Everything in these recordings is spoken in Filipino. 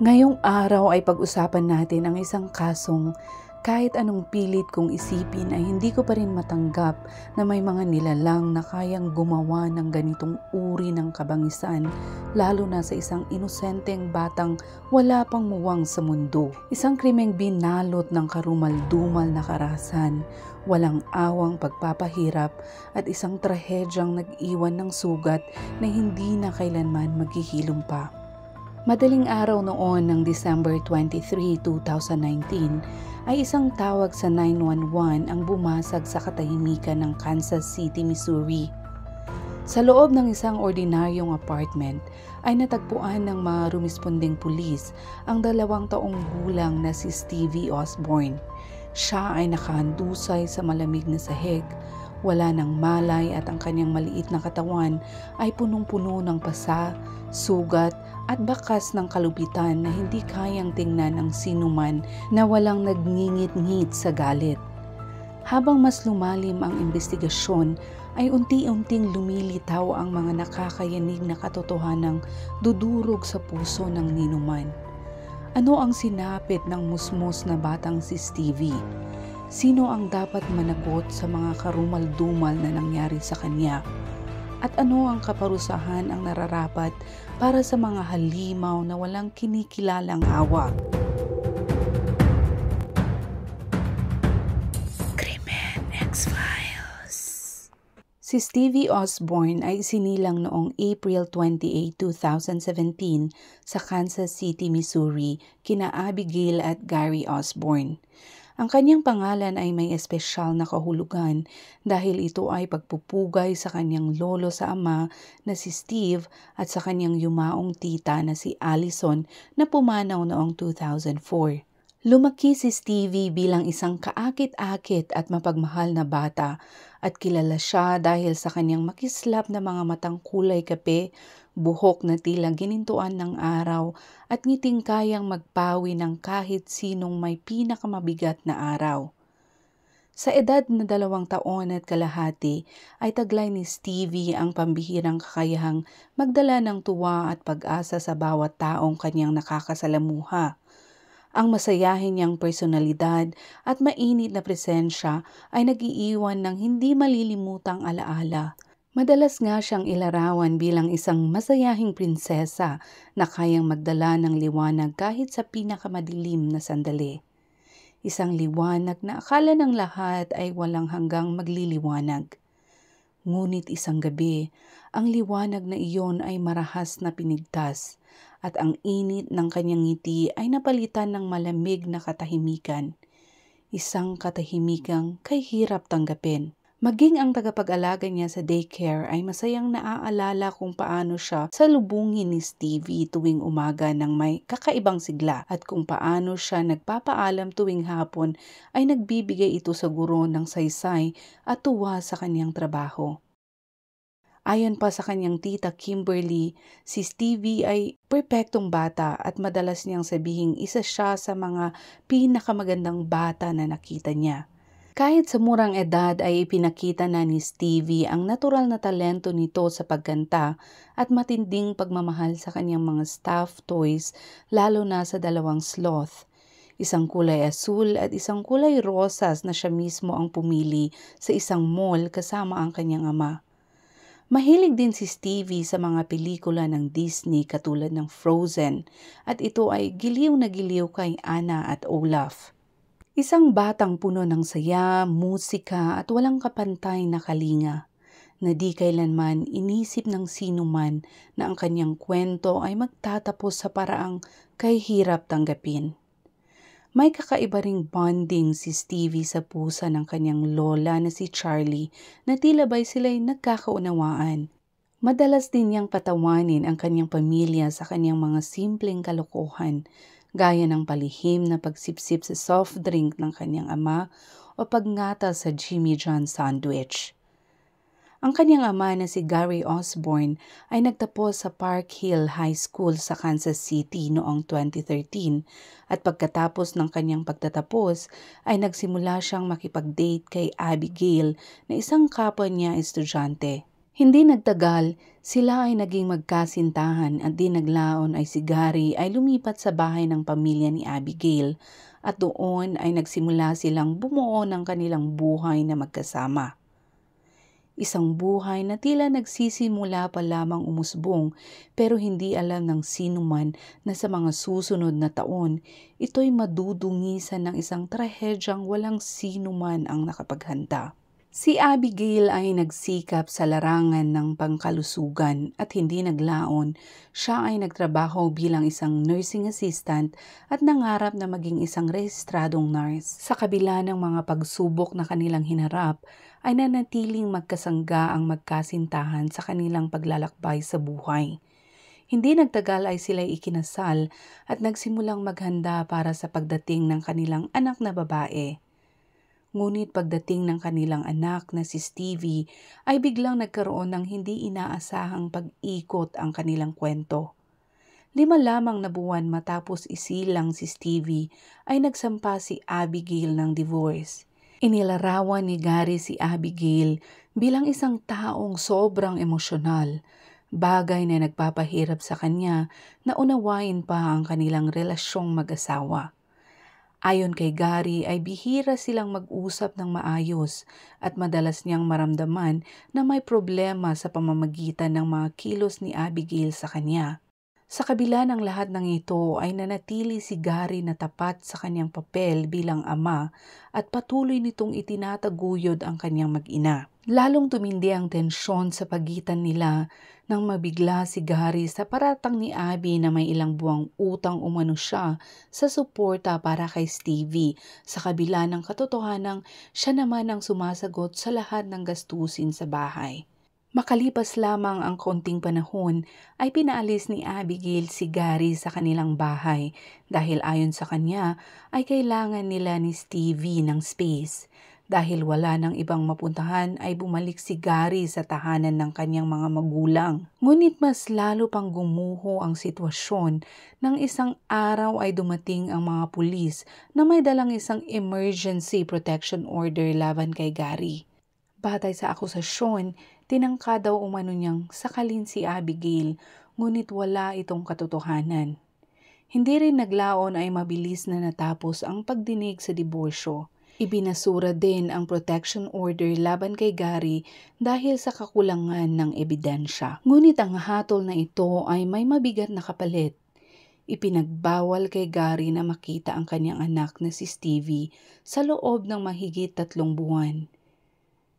Ngayong araw ay pag-usapan natin ang isang kasong kahit anong pilit kong isipin ay hindi ko pa rin matanggap na may mga nilalang na kayang gumawa ng ganitong uri ng kabangisan, lalo na sa isang inosenteng batang wala pang muwang sa mundo. Isang krimeng binalot ng karumal-dumal na karahasan, walang awang pagpapahirap at isang trahedyang nag-iwan ng sugat na hindi na kailanman maghihilom pa. Madaling araw noon ng December 23, 2019 ay isang tawag sa 911 ang bumasag sa katahimikan ng Kansas City, Missouri. Sa loob ng isang ordinaryong apartment ay natagpuan ng mga rumisponding pulis ang 2 taong gulang na si Stevie Osborne. Siya ay nakahandusay sa malamig na sahig. Wala ng malay at ang kanyang maliit na katawan ay punong-puno ng pasa, sugat at bakas ng kalupitan na hindi kayang tingnan ng sinuman na walang nagngingit-ngit sa galit. Habang mas lumalim ang investigasyon ay unti-unting lumilitaw ang mga nakakayanig na katotohanang dudurog sa puso ng ninuman. Ano ang sinapit ng musmos na batang si Stevie? Sino ang dapat managot sa mga karumal-dumal na nangyari sa kanya? At ano ang kaparusahan ang nararapat para sa mga halimaw na walang kinikilalang awa? Krimen X-Files. Si Stevie Osborne ay isinilang noong April 28, 2017 sa Kansas City, Missouri, kina Abigail at Gary Osborne. Ang kanyang pangalan ay may espesyal na kahulugan dahil ito ay pagpupugay sa kanyang lolo sa ama na si Steve at sa kanyang yumaong tita na si Allison na pumanaw noong 2004. Lumaki si Stevie bilang isang kaakit-akit at mapagmahal na bata at kilala siya dahil sa kanyang makislap na mga matang kulay kape, buhok na tila ginintuan ng araw at ngiting kayang magpawi ng kahit sinong may pinakamabigat na araw. Sa edad na 2 taon at kalahati ay taglay ni Stevie ang pambihirang kakayahang magdala ng tuwa at pag-asa sa bawat taong kanyang nakakasalamuha. Ang masayahin niyang personalidad at mainit na presensya ay nag-iiwan ng hindi malilimutang alaala. Madalas nga siyang ilarawan bilang isang masayahing prinsesa na kayang magdala ng liwanag kahit sa pinakamadilim na sandali. Isang liwanag na akala ng lahat ay walang hanggang magliliwanag. Ngunit isang gabi, ang liwanag na iyon ay marahas na pinigtas at ang init ng kanyang ngiti ay napalitan ng malamig na katahimikan. Isang katahimikang kay hirap tanggapin. Maging ang tagapag-alaga niya sa daycare ay masayang naaalala kung paano siya salubungin ni Stevie tuwing umaga ng may kakaibang sigla at kung paano siya nagpapaalam tuwing hapon ay nagbibigay ito sa guro ng saysay at tuwa sa kanyang trabaho. Ayon pa sa kanyang tita Kimberly, si Stevie ay perpektong bata at madalas niyang sabihing isa siya sa mga pinakamagandang bata na nakita niya. Kahit sa murang edad ay ipinakita na ni Stevie ang natural na talento nito sa pagkanta at matinding pagmamahal sa kanyang mga stuffed toys, lalo na sa 2 sloth. Isang kulay asul at isang kulay rosas na siya mismo ang pumili sa isang mall kasama ang kanyang ama. Mahilig din si Stevie sa mga pelikula ng Disney katulad ng Frozen at ito ay giliw na giliw kay Anna at Olaf. Isang batang puno ng saya, musika at walang kapantay na kalinga na di kailanman inisip ng sinuman na ang kanyang kwento ay magtatapos sa paraang kay hirap tanggapin. May kakaiba ring bonding si Stevie sa pusa ng kanyang lola na si Charlie na tila ba'y sila'y nagkakaunawaan. Madalas din niyang patawanin ang kanyang pamilya sa kanyang mga simpleng kalokohan, gaya ng palihim na pagsipsip sa soft drink ng kanyang ama o pagngata sa Jimmy John sandwich. Ang kanyang ama na si Gary Osborne ay nagtapos sa Park Hill High School sa Kansas City noong 2013 at pagkatapos ng kanyang pagtatapos ay nagsimula siyang makipag-date kay Abigail na isang kapwa niya estudyante. Hindi nagtagal, sila ay naging magkasintahan at di naglaon ay si Gary ay lumipat sa bahay ng pamilya ni Abigail at doon ay nagsimula silang bumuo ng kanilang buhay na magkasama. Isang buhay na tila nagsisimula pa lamang umusbong pero hindi alam ng sino man na sa mga susunod na taon, ito'y madudungisan ng isang trahedyang walang sino man ang nakapaghanda. Si Abigail ay nagsikap sa larangan ng pangkalusugan at hindi naglaon. Siya ay nagtrabaho bilang isang nursing assistant at nangarap na maging isang rehistradong nurse. Sa kabila ng mga pagsubok na kanilang hinarap, ay nanatiling magkasangga ang magkasintahan sa kanilang paglalakbay sa buhay. Hindi nagtagal ay sila'y ikinasal at nagsimulang maghanda para sa pagdating ng kanilang anak na babae. Ngunit pagdating ng kanilang anak na si Stevie ay biglang nagkaroon ng hindi inaasahang pag-ikot ang kanilang kwento. 5 lamang na buwan matapos isilang si Stevie ay nagsampa si Abigail ng divorce. Inilarawan ni Gary si Abigail bilang isang taong sobrang emosyonal, bagay na nagpapahirap sa kanya na unawain pa ang kanilang relasyong mag-asawa. Ayon kay Gary ay bihira silang mag-usap ng maayos at madalas niyang maramdaman na may problema sa pamamagitan ng mga kilos ni Abigail sa kanya. Sa kabila ng lahat ng ito ay nanatili si Gary na tapat sa kanyang papel bilang ama at patuloy nitong itinataguyod ang kanyang mag-ina. Lalong tumindi ang tensyon sa pagitan nila nang mabigla si Gary sa paratang ni Abby na may ilang buwang utang umano siya sa suporta para kay Stevie sa kabila ng katotohanang siya naman ang sumasagot sa lahat ng gastusin sa bahay. Makalipas lamang ang konting panahon ay pinaalis ni Abigail si Gary sa kanilang bahay dahil ayon sa kanya ay kailangan nila ni Stevie ng space. Dahil wala ng ibang mapuntahan ay bumalik si Gary sa tahanan ng kanyang mga magulang. Ngunit mas lalo pang gumuho ang sitwasyon nang isang araw ay dumating ang mga pulis na may dalang isang emergency protection order laban kay Gary. Batay sa akusasyon, tinangka daw umano niyang sakalin si Abigail, ngunit wala itong katotohanan. Hindi rin naglaon ay mabilis na natapos ang pagdinig sa diborsyo. Ibinasura din ang protection order laban kay Gary dahil sa kakulangan ng ebidensya. Ngunit ang hatol na ito ay may mabigat na kapalit. Ipinagbawal kay Gary na makita ang kanyang anak na si Stevie sa loob ng mahigit 3 buwan.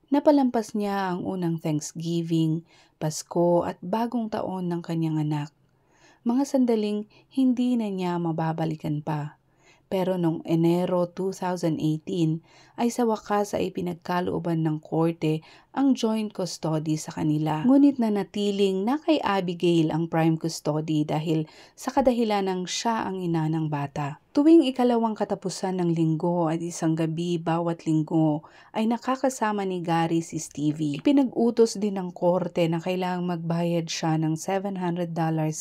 Napalampas niya ang unang Thanksgiving, Pasko at bagong taon ng kanyang anak. Mga sandaling hindi na niya mababalikan pa. Pero noong Enero 2018 ay sa wakas ay pinagkalooban ng korte ang joint custody sa kanila. Ngunit nanatiling na kay Abigail ang prime custody dahil sa kadahilanang siya ang ina ng bata. Tuwing ikalawang katapusan ng linggo at isang gabi bawat linggo ay nakakasama ni Gary si Stevie. Pinag-utos din ng korte na kailangang magbayad siya ng $700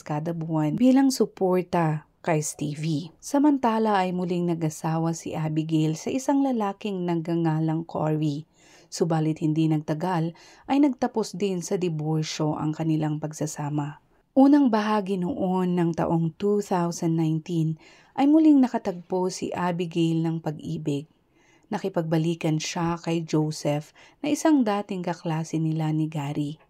kada buwan bilang suporta kay Stevie. Samantala ay muling nag-asawa si Abigail sa isang lalaking nagngangalang Corey. Subalit hindi nagtagal ay nagtapos din sa diborsyo ang kanilang pagsasama. Unang bahagi noon ng taong 2019 ay muling nakatagpo si Abigail ng pag-ibig. Nakipagbalikan siya kay Joseph na isang dating kaklase nila ni Gary.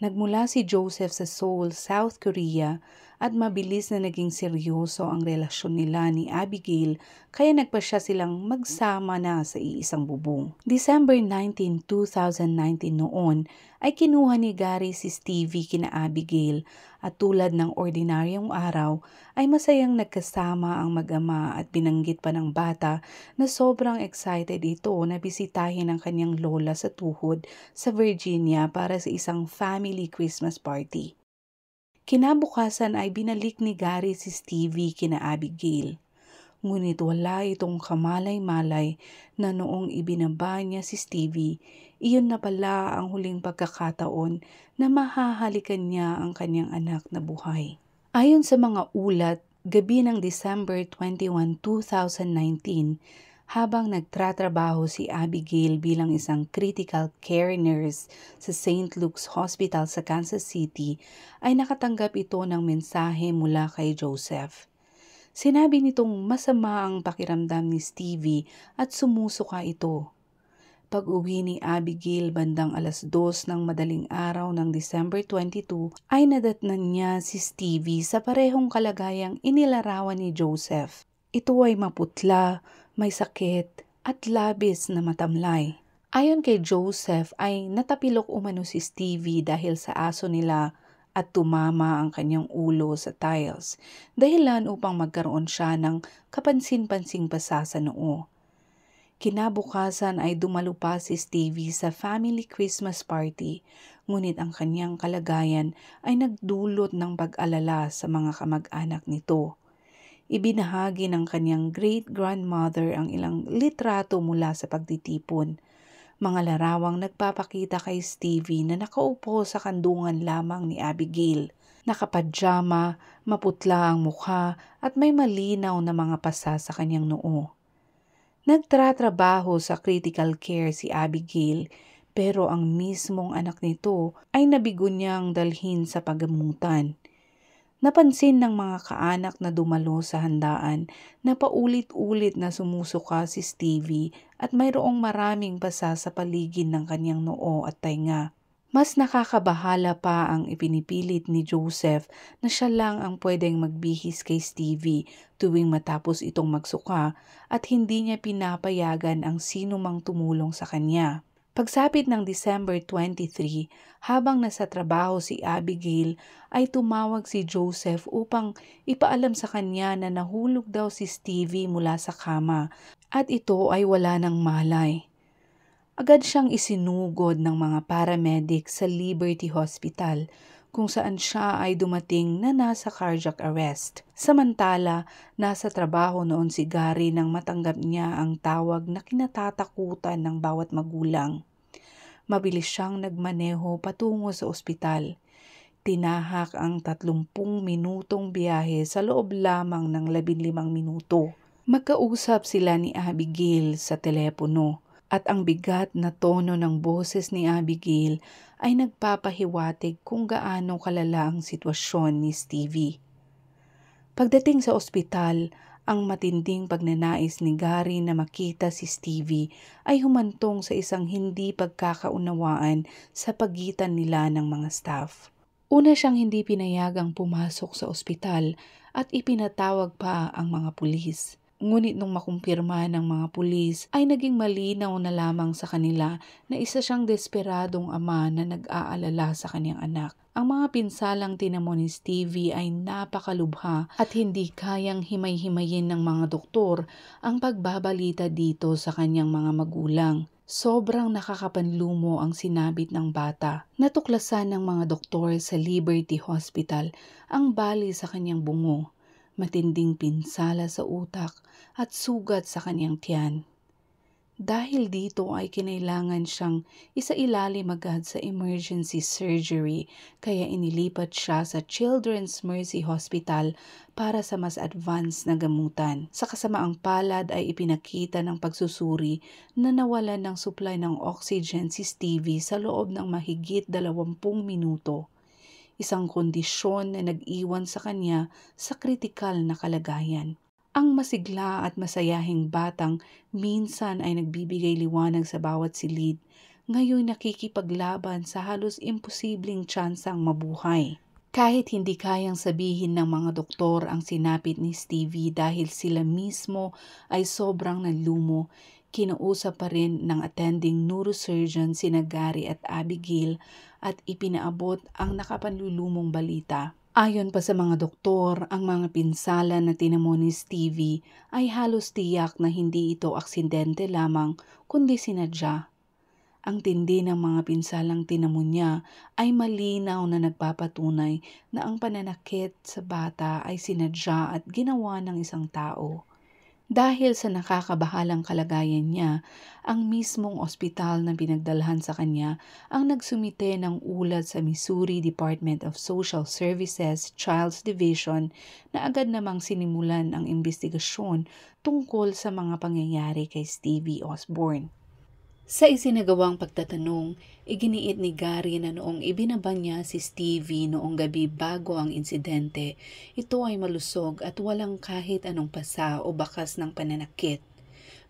Nagmula si Joseph sa Seoul, South Korea at mabilis na naging seryoso ang relasyon nila ni Abigail kaya nagpasya silang magsama na sa iisang bubong. December 19, 2019 noon ay kinuha ni Gary si Stevie kina Abigail at tulad ng ordinaryong araw ay masayang nagkasama ang mag-ama at binanggit pa ng bata na sobrang excited ito na bisitahin ang kanyang lola sa tuhod sa Virginia para sa isang family Christmas party. Kinabukasan ay binalik ni Gary si Stevie kina Abigail. Ngunit wala itong kamalay-malay na noong ibinaba niya si Stevie, iyon na pala ang huling pagkakataon na mahahalikan niya ang kanyang anak na buhay. Ayon sa mga ulat, gabi ng December 21, 2019, habang nagtratrabaho si Abigail bilang isang critical care nurse sa St. Luke's Hospital sa Kansas City, ay nakatanggap ito ng mensahe mula kay Joseph. Sinabi nitong masama ang pakiramdam ni Stevie at sumusuka ito. Pag-uwi ni Abigail bandang 2:00 ng madaling araw ng December 22 ay nadatnan niya si Stevie sa parehong kalagayang inilarawan ni Joseph. Ito ay maputla, may sakit at labis na matamlay. Ayon kay Joseph ay natapilok umano si Stevie dahil sa aso nila at tumama ang kanyang ulo sa tiles, dahilan upang magkaroon siya ng kapansin-pansing pasa sa noo. Kinabukasan ay dumalo pa si Stevie sa family Christmas party, ngunit ang kanyang kalagayan ay nagdulot ng pag-alala sa mga kamag-anak nito. Ibinahagi ng kanyang great-grandmother ang ilang litrato mula sa pagtitipon. Mga larawang nagpapakita kay Stevie na nakaupo sa kandungan lamang ni Abigail. Nakapadyama, maputla ang mukha at may malinaw na mga pasa sa kanyang noo. Nagtratrabaho sa critical care si Abigail, pero ang mismong anak nito ay nabigo niyang dalhin sa pagamutan. Napansin ng mga kaanak na dumalo sa handaan na paulit-ulit na sumusuka si Stevie at mayroong maraming pasa sa paligid ng kanyang noo at tainga. Mas nakakabahala pa ang ipinipilit ni Joseph na siya lang ang pwedeng magbihis kay Stevie tuwing matapos itong magsuka at hindi niya pinapayagan ang sino mang tumulong sa kanya. Pagsapit ng December 23, habang nasa trabaho si Abigail, ay tumawag si Joseph upang ipaalam sa kanya na nahulog daw si Stevie mula sa kama at ito ay wala ng malay. Agad siyang isinugod ng mga paramedic sa Liberty Hospital kung saan siya ay dumating na nasa cardiac arrest. Samantala, nasa trabaho noon si Gary nang matanggap niya ang tawag na kinatatakutan ng bawat magulang. Mabilis siyang nagmaneho patungo sa ospital. Tinahak ang 30 minutong biyahe sa loob lamang ng 15 minuto. Magkausap sila ni Abigail sa telepono. At ang bigat na tono ng boses ni Abigail ay nagpapahiwatig kung gaano kalala ang sitwasyon ni Stevie. Pagdating sa ospital, ang matinding pagnanais ni Gary na makita si Stevie ay humantong sa isang hindi pagkakaunawaan sa pagitan nila ng mga staff. Una siyang hindi pinayagang pumasok sa ospital at ipinatawag pa ang mga pulis. Ngunit nung makumpirma ng mga pulis ay naging malinaw na lamang sa kanila na isa siyang desperadong ama na nag-aalala sa kanyang anak. Ang mga pinsalang tinamo ni Stevie ay napakalubha at hindi kayang himay-himayin ng mga doktor ang pagbabalita dito sa kanyang mga magulang. Sobrang nakakapanlumo ang sinabit ng bata. Natuklasan ng mga doktor sa Liberty Hospital ang bali sa kanyang bungo, matinding pinsala sa utak at sugat sa kanyang tiyan. Dahil dito ay kinailangan siyang isailalim agad sa emergency surgery kaya inilipat siya sa Children's Mercy Hospital para sa mas advanced na gamutan. Sa kasamaang palad ay ipinakita ng pagsusuri na nawalan ng supply ng oxygen si Stevie sa loob ng mahigit 20 minuto. Isang kondisyon na nag-iwan sa kanya sa kritikal na kalagayan. Ang masigla at masayahing batang minsan ay nagbibigay liwanag sa bawat silid, ngayon nakikipaglaban sa halos imposibleng tsansang mabuhay. Kahit hindi kayang sabihin ng mga doktor ang sinapit ni Stevie dahil sila mismo ay sobrang nalumo, kinausap pa rin ng attending neurosurgeon sina Gary at Abigail at ipinaabot ang nakapanlulumong balita. Ayon pa sa mga doktor, ang mga pinsala na tinamo ni Stevie ay halos tiyak na hindi ito aksidente lamang kundi sinadya. Ang tindi ng mga pinsalang tinamo niya ay malinaw na nagpapatunay na ang pananakit sa bata ay sinadya at ginawa ng isang tao. Dahil sa nakakabahalang kalagayan niya, ang mismong ospital na pinagdalhan sa kanya ang nagsumite ng ulat sa Missouri Department of Social Services Child's Division na agad namang sinimulan ang investigasyon tungkol sa mga pangyayari kay Stevie Osborne. Sa isinagawang pagtatanong, iginiit ni Gary na noong ibinaba niya si Stevie noong gabi bago ang insidente, ito ay malusog at walang kahit anong pasa o bakas ng pananakit.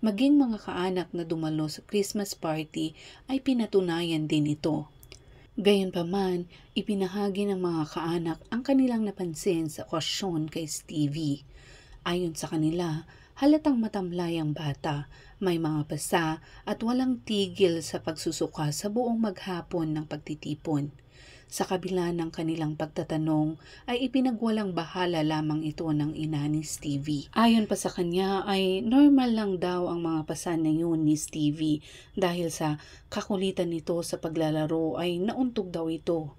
Maging mga kaanak na dumalo sa Christmas party ay pinatunayan din ito. Gayunpaman, ipinahagi ng mga kaanak ang kanilang napansin sa okasyon kay Stevie. Ayon sa kanila, halatang matamlay ang bata, may mga pasa at walang tigil sa pagsusuka sa buong maghapon ng pagtitipon. Sa kabila ng kanilang pagtatanong ay ipinagwalang bahala lamang ito ng ina ni Stevie. Ayon pa sa kanya ay normal lang daw ang mga pasa na yun ni Stevie dahil sa kakulitan nito sa paglalaro ay nauntog daw ito.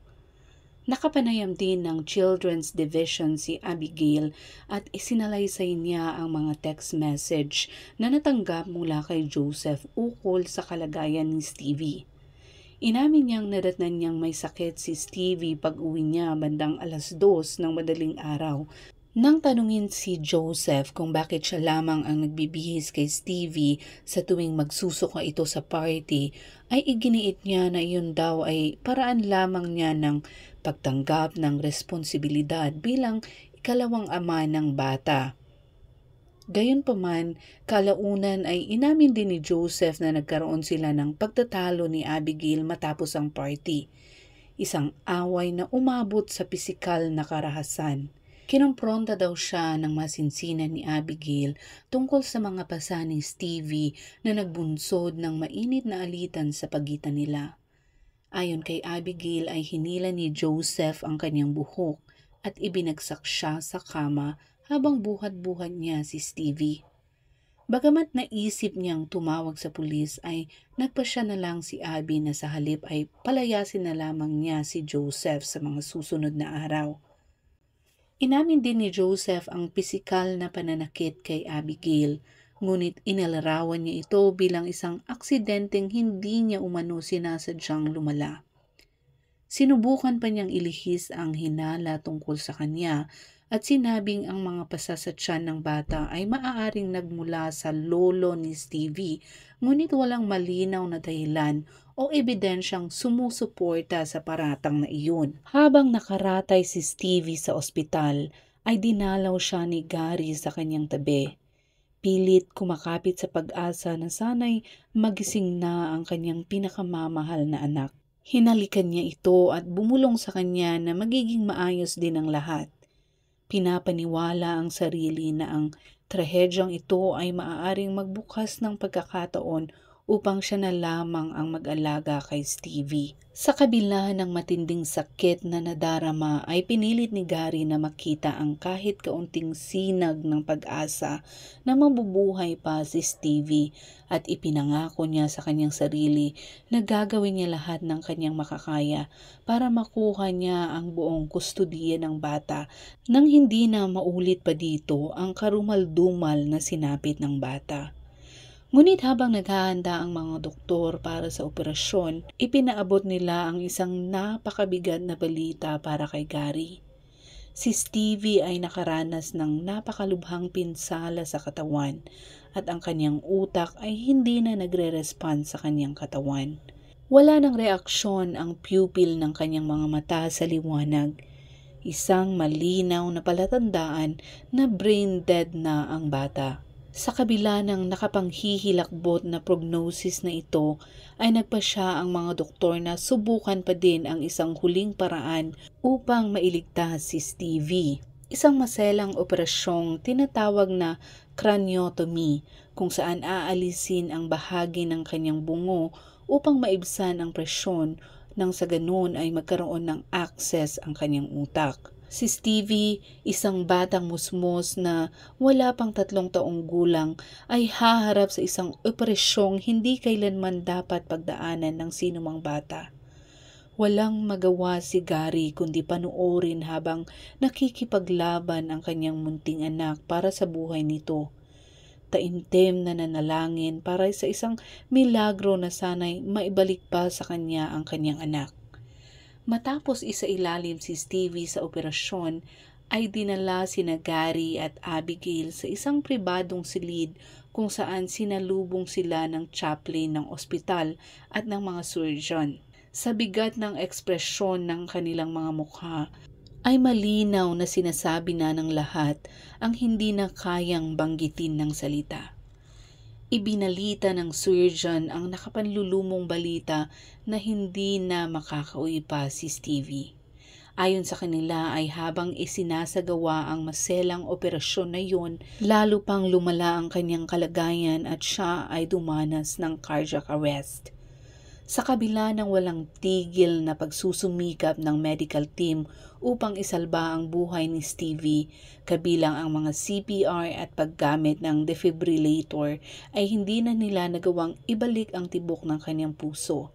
Nakapanayam din ng Children's Division si Abigail at isinalaysay niya ang mga text message na natanggap mula kay Joseph ukol sa kalagayan ni Stevie. Inamin niyang nadatnan niyang may sakit si Stevie pag-uwi niya bandang 2:00 ng madaling araw. Nang tanungin si Joseph kung bakit siya lamang ang nagbibihis kay Stevie sa tuwing magsusuka ito sa party, ay iginiit niya na iyon daw ay paraan lamang niya ng pagtanggap ng responsibilidad bilang ikalawang ama ng bata. Gayunpaman, kalaunan ay inamin din ni Joseph na nagkaroon sila ng pagtatalo ni Abigail matapos ang party. Isang away na umabot sa pisikal na karahasan. Kinompronta daw siya ng masinsinan ni Abigail tungkol sa mga pasa ni Stevie na nagbunsod ng mainit na alitan sa pagitan nila. Ayon kay Abigail ay hinila ni Joseph ang kanyang buhok at ibinagsak siya sa kama habang buhat-buhat niya si Stevie. Bagamat naisip niyang tumawag sa pulis ay nagpasya na lang si Abby na sa halip ay palayasin na lamang niya si Joseph sa mga susunod na araw. Inamin din ni Joseph ang pisikal na pananakit kay Abigail, ngunit inilarawan niya ito bilang isang aksidenteng hindi niya umano sinasadyang lumala. Sinubukan pa niyang ilihis ang hinala tungkol sa kanya at sinabing ang mga pasa sa tiyan ng bata ay maaaring nagmula sa lolo ni Stevie, ngunit walang malinaw na dahilan o ebidensyang sumusuporta sa paratang na iyon. Habang nakaratay si Stevie sa ospital, ay dinalaw siya ni Gary sa kanyang tabi. Pilit kumakapit sa pag-asa na sana'y magising na ang kanyang pinakamamahal na anak. Hinalikan niya ito at bumulong sa kanya na magiging maayos din ang lahat. Pinapaniwala ang sarili na ang trahedyang ito ay maaaring magbukas ng pagkakataon upang siya na lamang ang mag-alaga kay Stevie. Sa kabila ng matinding sakit na nadarama ay pinilit ni Gary na makita ang kahit kaunting sinag ng pag-asa na mabubuhay pa si Stevie at ipinangako niya sa kanyang sarili na gagawin niya lahat ng kanyang makakaya para makuha niya ang buong kustudiya ng bata nang hindi na maulit pa dito ang karumal-dumal na sinapit ng bata. Ngunit habang naghahanda ang mga doktor para sa operasyon, ipinaabot nila ang isang napakabigat na balita para kay Gary. Si Stevie ay nakaranas ng napakalubhang pinsala sa katawan at ang kanyang utak ay hindi na nagre-respond sa kanyang katawan. Wala ng reaksyon ang pupil ng kanyang mga mata sa liwanag. Isang malinaw na palatandaan na brain dead na ang bata. Sa kabila ng nakapanghihilakbot na prognosis na ito, ay nagpasya ang mga doktor na subukan pa din ang isang huling paraan upang mailigtas si Stevie. Isang maselang operasyong tinatawag na craniotomy, kung saan aalisin ang bahagi ng kanyang bungo upang maibsan ang presyon nang sa ganun ay magkaroon ng access ang kanyang utak. Si Stevie, isang batang musmos na wala pang 3 taong gulang, ay haharap sa isang operasyong hindi kailanman dapat pagdaanan ng sinumang bata. Walang magawa si Gary kundi panoorin habang nakikipaglaban ang kanyang munting anak para sa buhay nito. taimtim na nanalangin para sa isang milagro na sana'y maibalik pa sa kanya ang kanyang anak. Matapos isailalim si Stevie sa operasyon, ay dinala sina Gary at Abigail sa isang pribadong silid kung saan sinalubong sila ng chaplain ng ospital at ng mga surgeon. Sa bigat ng ekspresyon ng kanilang mga mukha, ay malinaw na sinasabi na ng lahat ang hindi na kayang banggitin ng salita. Ibinalita ng surgeon ang nakapanlulumong balita na hindi na makakauwi pa si Stevie. Ayon sa kanila ay habang isinasagawa ang maselang operasyon na yun, lalo pang lumala ang kanyang kalagayan at siya ay dumanas ng cardiac arrest. Sa kabila ng walang tigil na pagsusumikap ng medical team upang isalba ang buhay ni Stevie, kabilang ang mga CPR at paggamit ng defibrillator, ay hindi na nila nagawang ibalik ang tibok ng kanyang puso.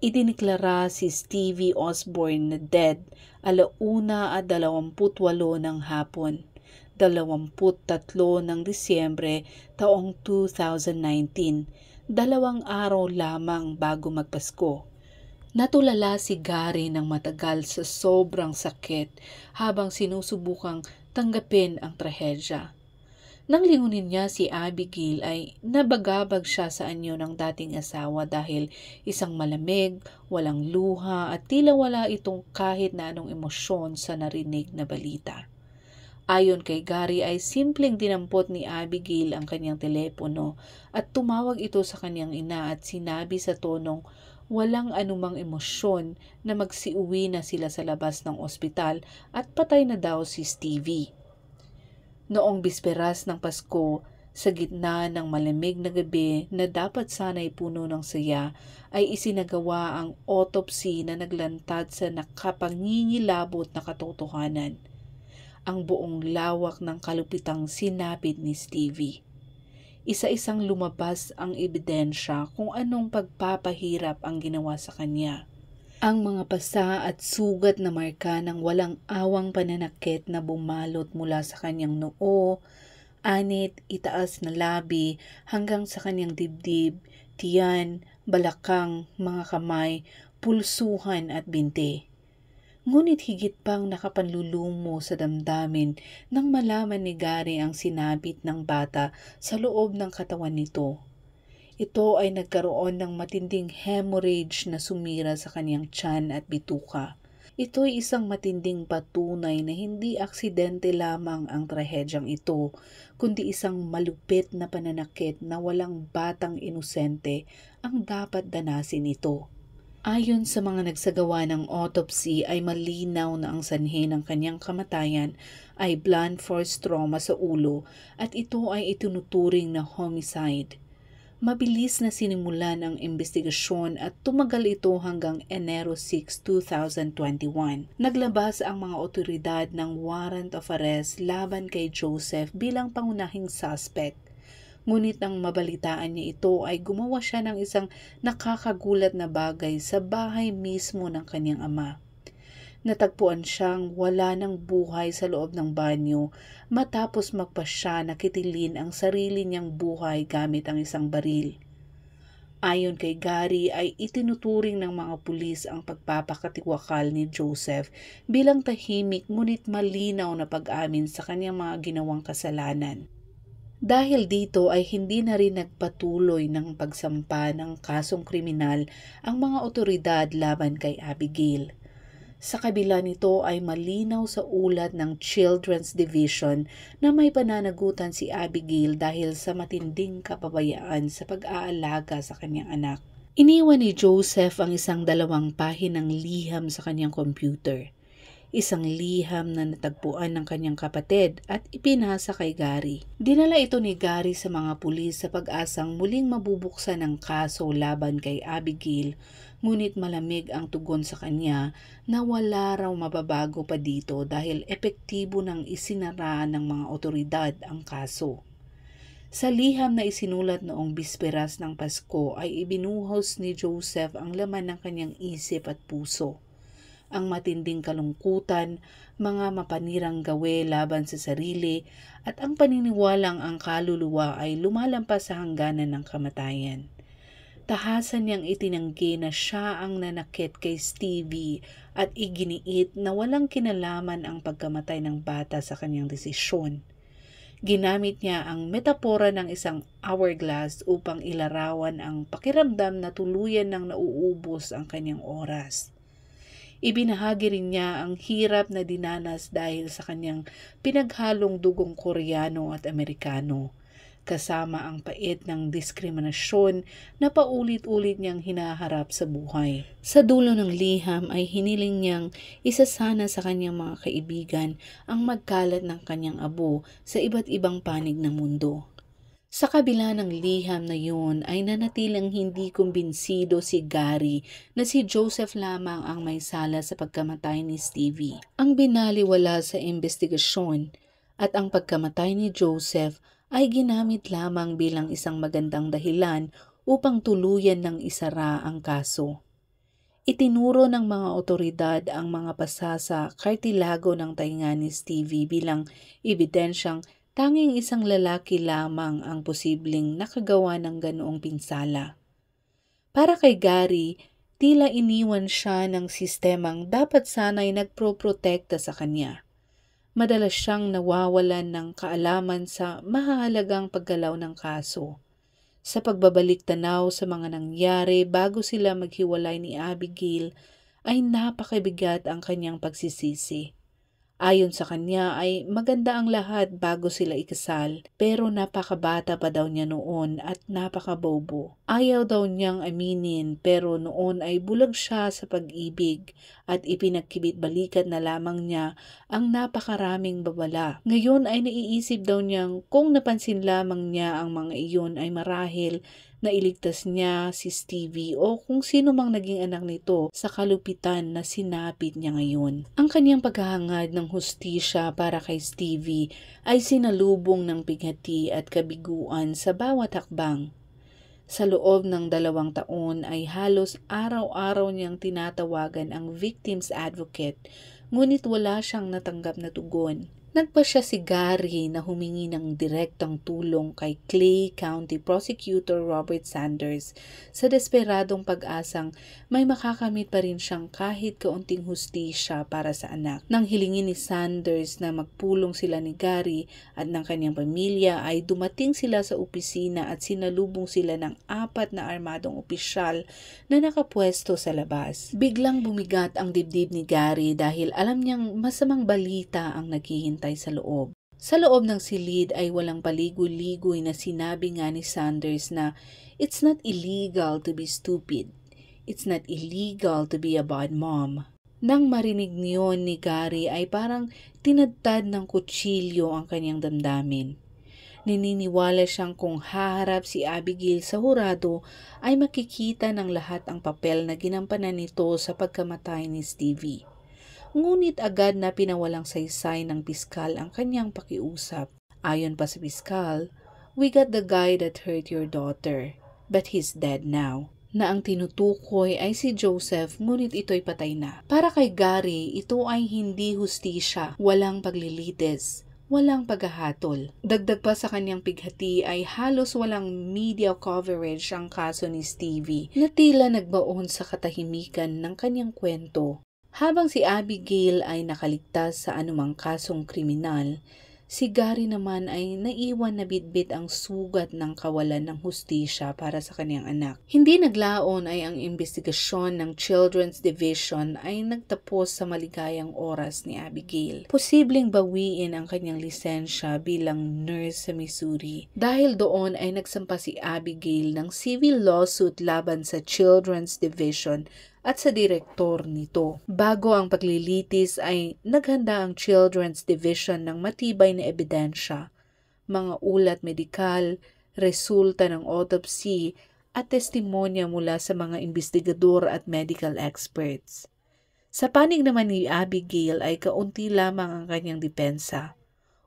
Idiniklara si Stevie Osborne na dead 1:28 ng hapon, 23 ng Disyembre taong 2019, 2 araw lamang bago magpasko. Natulala si Gary ng matagal sa sobrang sakit habang sinusubukang tanggapin ang trahedya. Nang lingunin niya si Abigail ay nabagabag siya sa anyo ng dating asawa dahil isang malamig, walang luha at tila wala itong kahit na anong emosyon sa narinig na balita. Ayon kay Gary ay simpleng dinampot ni Abigail ang kanyang telepono at tumawag ito sa kanyang ina at sinabi sa tonong walang anumang emosyon na magsiuwi na sila sa labas ng ospital at patay na daw si Stevie. Noong bisperas ng Pasko, sa gitna ng malamig na gabi na dapat sana'y puno ng saya, ay isinagawa ang autopsy na naglantad sa nakapangingilabot na katotohanan. Ang buong lawak ng kalupitang sinapit ni Stevie. Isa-isang lumabas ang ebidensya kung anong pagpapahirap ang ginawa sa kanya. Ang mga pasa at sugat na marka ng walang awang pananakit na bumalot mula sa kanyang noo, anit, itaas na labi hanggang sa kanyang dibdib, tiyan, balakang, mga kamay, pulsuhan at binti. Ngunit higit pang nakapanlulumo sa damdamin nang malaman ni Gary ang sinabit ng bata sa loob ng katawan nito. Ito ay nagkaroon ng matinding hemorrhage na sumira sa kanyang tiyan at bituka. Ito ay isang matinding patunay na hindi aksidente lamang ang trahedyang ito, kundi isang malupit na pananakit na walang batang inosente ang dapat danasin ito. Ayon sa mga nagsagawa ng autopsy ay malinaw na ang sanhi ng kanyang kamatayan ay blunt force trauma sa ulo at ito ay itinuturing na homicide. Mabilis na sinimulan ang investigasyon at tumagal ito hanggang Enero 6, 2021. Naglabas ang mga otoridad ng warrant of arrest laban kay Joseph bilang pangunahing suspect. Ngunit nang mabalitaan niya ito ay gumawa siya ng isang nakakagulat na bagay sa bahay mismo ng kanyang ama. Natagpuan siyang wala ng buhay sa loob ng banyo matapos magpasya na kitilin ang sarili niyang buhay gamit ang isang baril. Ayon kay Gary ay itinuturing ng mga pulis ang pagpapakatiwakal ni Joseph bilang tahimik ngunit malinaw na pag-amin sa kanyang mga ginawang kasalanan. Dahil dito ay hindi na rin nagpatuloy ng pagsampa ng kasong kriminal ang mga otoridad laban kay Abigail. Sa kabila nito ay malinaw sa ulat ng Children's Division na may pananagutan si Abigail dahil sa matinding kapabayaan sa pag-aalaga sa kanyang anak. Iniwan ni Joseph ang isang 2 pahinang liham sa kanyang computer. Isang liham na natagpuan ng kanyang kapatid at ipinasa kay Gary. Dinala ito ni Gary sa mga pulis sa pag-asang muling mabubuksan ang kaso laban kay Abigail, ngunit malamig ang tugon sa kanya na wala raw mababago pa dito dahil epektibo nang isinara ng mga otoridad ang kaso. Sa liham na isinulat noong bisperas ng Pasko ay ibinuhos ni Joseph ang laman ng kanyang isip at puso. ang matinding kalungkutan, mga mapanirang gawe laban sa sarili, at ang paniniwalang ang kaluluwa ay lumalampas sa hangganan ng kamatayan. Tahasan niyang itinanggi na siya ang nanakit kay Stevie at iginiit na walang kinalaman ang pagkamatay ng bata sa kanyang desisyon. Ginamit niya ang metapora ng isang hourglass upang ilarawan ang pakiramdam na tuluyan ng nauubos ang kanyang oras. Ibinahagi rin niya ang hirap na dinanas dahil sa kanyang pinaghalong dugong Koreano at Amerikano, kasama ang pait ng diskriminasyon na paulit-ulit niyang hinaharap sa buhay. Sa dulo ng liham ay hiniling niyang isasana sa kanyang mga kaibigan ang magkalat ng kanyang abo sa iba't ibang panig ng mundo. Sa kabila ng liham na yun ay nanatilang hindi kumbinsido si Gary na si Joseph lamang ang may sala sa pagkamatay ni Stevie. Ang binaliwala sa investigasyon at ang pagkamatay ni Joseph ay ginamit lamang bilang isang magandang dahilan upang tuluyan ng isara ang kaso. Itinuro ng mga otoridad ang mga pasa sa kartilago ng tainga ni Stevie bilang ebidensyang tanging isang lalaki lamang ang posibleng nakagawa ng ganoong pinsala. Para kay Gary, tila iniwan siya ng sistemang dapat sana'y nagproprotekta sa kanya. Madalas siyang nawawalan ng kaalaman sa mahalagang paggalaw ng kaso. Sa pagbabalik tanaw sa mga nangyari bago sila maghiwalay ni Abigail, ay napakabigat ang kanyang pagsisisi. Ayon sa kanya ay maganda ang lahat bago sila ikasal, pero napakabata pa daw niya noon at napakabobo. Ayaw daw niyang aminin, pero noon ay bulag siya sa pag-ibig at ipinagkibit-balikat na lamang niya ang napakaraming babala. Ngayon ay naiisip daw niyang kung napansin lamang niya ang mga iyon ay marahil na iligtas niya si Stevie o kung sino mang naging anak nito sa kalupitan na sinapit niya ngayon. Ang kanyang paghahangad ng hustisya para kay Stevie ay sinalubong ng pighati at kabiguan sa bawat hakbang. Sa loob ng 2 taon ay halos araw-araw niyang tinatawagan ang victim's advocate, ngunit wala siyang natanggap na tugon. Nagpasya si Gary na humingi ng direktang tulong kay Clay County Prosecutor Robert Sanders sa desperadong pag-asang may makakamit pa rin siyang kahit kaunting hustisya para sa anak. Nang hilingin ni Sanders na magpulong sila ni Gary at ng kanyang pamilya ay dumating sila sa opisina at sinalubong sila ng 4 na armadong opisyal na nakapwesto sa labas. Biglang bumigat ang dibdib ni Gary dahil alam niyang masamang balita ang naghihintay sa loob. Sa loob ng silid ay walang paligoy-ligoy na sinabi nga ni Sanders na it's not illegal to be stupid. It's not illegal to be a bad mom. Nang marinig niyon ni Gary ay parang tinadtad ng kutsilyo ang kanyang damdamin. Nininiwala siyang kung haharap si Abigail sa hurado ay makikita ng lahat ang papel na ginampanan nito sa pagkamatay ni Stevie. Ngunit agad na pinawalang saysay ng piskal ang kanyang pakiusap. Ayon pa sa piskal, "We got the guy that hurt your daughter, but he's dead now." Na ang tinutukoy ay si Joseph, ngunit ito'y patay na. Para kay Gary, ito ay hindi hustisya, walang paglilitis, walang paghahatol. Dagdag pa sa kanyang pighati ay halos walang media coverage ang kaso ni Stevie na tila nagbaon sa katahimikan ng kanyang kwento. Habang si Abigail ay nakaligtas sa anumang kasong kriminal, si Gary naman ay naiwan na bitbit ang sugat ng kawalan ng hustisya para sa kanyang anak. Hindi naglaon ay ang investigasyon ng Children's Division ay nagtapos sa maligayang oras ni Abigail. Posibleng bawiin ang kanyang lisensya bilang nurse sa Missouri. Dahil doon ay nagsampa si Abigail ng civil lawsuit laban sa Children's Division at sa direktor nito. Bago ang paglilitis ay naghanda ang Children's Division ng matibay na ebidensya, mga ulat medikal, resulta ng autopsy at testimonya mula sa mga investigador at medical experts. Sa panig naman ni Abigail ay kaunti lamang ang kanyang depensa.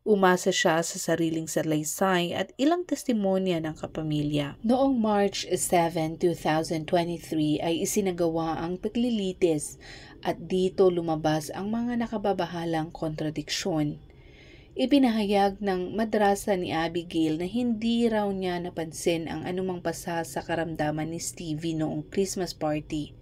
Umasa siya sa sariling salaysay at ilang testimonya ng kapamilya. Noong March 7, 2023 ay isinagawa ang paglilitis at dito lumabas ang mga nakababahalang kontradiksyon. Ipinahayag ng madrasa ni Abigail na hindi raw niya napansin ang anumang pasa sa karamdaman ni Stevie noong Christmas party.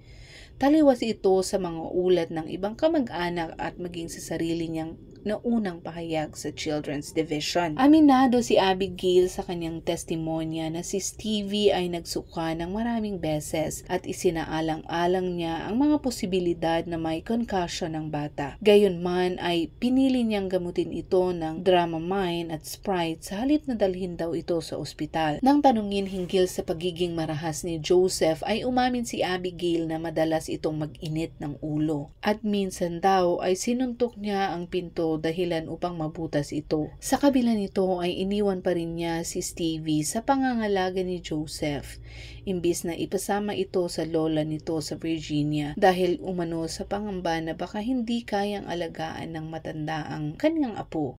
Taliwas ito sa mga ulat ng ibang kamag-anak at maging sa sarili niyang naunang pahayag sa Children's Division. Aminado si Abigail sa kanyang testimonya na si Stevie ay nagsuka ng maraming beses at isinaalang-alang niya ang mga posibilidad na may concussion ng bata. Gayunman ay pinili niyang gamutin ito ng Dramamine at Sprite sa halip na dalhin daw ito sa ospital. Nang tanungin hinggil sa pagiging marahas ni Joseph ay umamin si Abigail na madalas itong mag-init ng ulo. At minsan daw ay sinuntok niya ang pinto dahilan upang mabutas ito. Sa kabila nito ay iniwan pa rin niya si Stevie sa pangangalaga ni Joseph, imbis na ipasama ito sa lola nito sa Virginia dahil umano sa pangamba na baka hindi kayang alagaan ng matanda ang kanyang apo.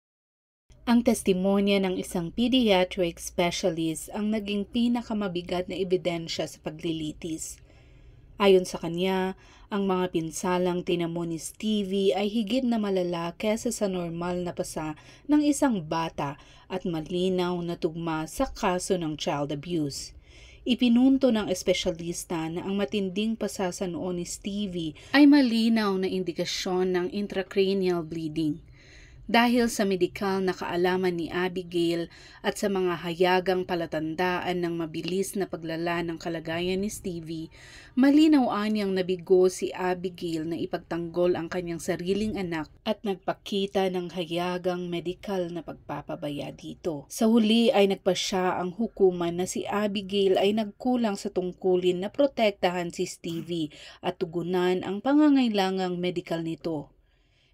Ang testimonya ng isang pediatric specialist ang naging pinakamabigat na ebidensya sa paglilitis. Ayon sa kanya, ang mga pinsalang tinamo ni Stevie ay higit na malala kesa sa normal na pasa ng isang bata at malinaw na tugma sa kaso ng child abuse. Ipinunto ng espesyalista na ang matinding pasa sa noo ni Stevie ay malinaw na indikasyon ng intracranial bleeding. Dahil sa medikal na kaalaman ni Abigail at sa mga hayagang palatandaan ng mabilis na paglala ng kalagayan ni Stevie, malinaw anyang nabigo si Abigail na ipagtanggol ang kanyang sariling anak at nagpakita ng hayagang medikal na pagpapabaya dito. Sa huli ay nagpasya ang hukuman na si Abigail ay nagkulang sa tungkulin na protektahan si Stevie at tugunan ang pangangailangang medikal nito.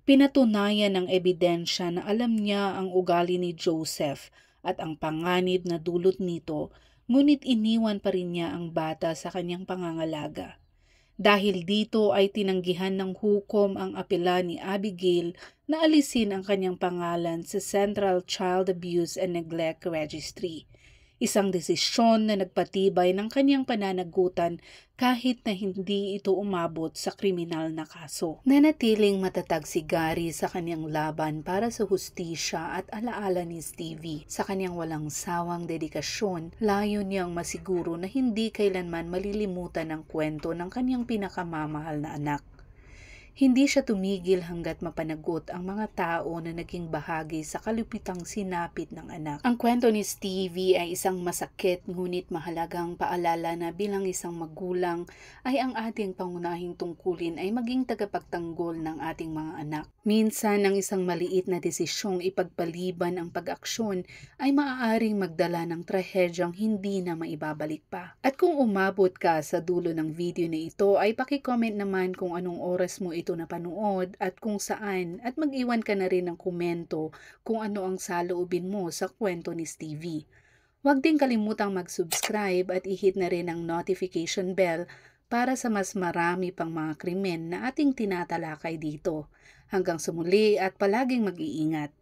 Pinatunayan ng ebidensya na alam niya ang ugali ni Joseph at ang panganib na dulot nito, ngunit iniwan pa rin niya ang bata sa kanyang pangangalaga. Dahil dito ay tinanggihan ng hukom ang apela ni Abigail na alisin ang kanyang pangalan sa Central Child Abuse and Neglect Registry. Isang desisyon na nagpatibay ng kanyang pananagutan kahit na hindi ito umabot sa kriminal na kaso. Nanatiling matatag si Gary sa kanyang laban para sa hustisya at alaala ni Stevie. Sa kanyang walang sawang dedikasyon, layo niyang masiguro na hindi kailanman malilimutan ang kwento ng kanyang pinakamamahal na anak. Hindi siya tumigil hanggat mapanagot ang mga tao na naging bahagi sa kalupitang sinapit ng anak. Ang kwento ni Stevie ay isang masakit ngunit mahalagang paalala na bilang isang magulang ay ang ating pangunahing tungkulin ay maging tagapagtanggol ng ating mga anak. Minsan ang isang maliit na desisyong ipagpaliban ang pag-aksyon ay maaaring magdala ng trahedyang hindi na maibabalik pa. At kung umabot ka sa dulo ng video na ito ay paki-comment naman kung anong oras mo ito napanood at kung saan at mag-iwan ka na rin ng komento kung ano ang saloobin mo sa kwento ni Stevie. Huwag din kalimutang mag-subscribe at i-hit na rin ang notification bell para sa mas marami pang mga krimen na ating tinatalakay dito. Hanggang sa muli at palaging mag-iingat.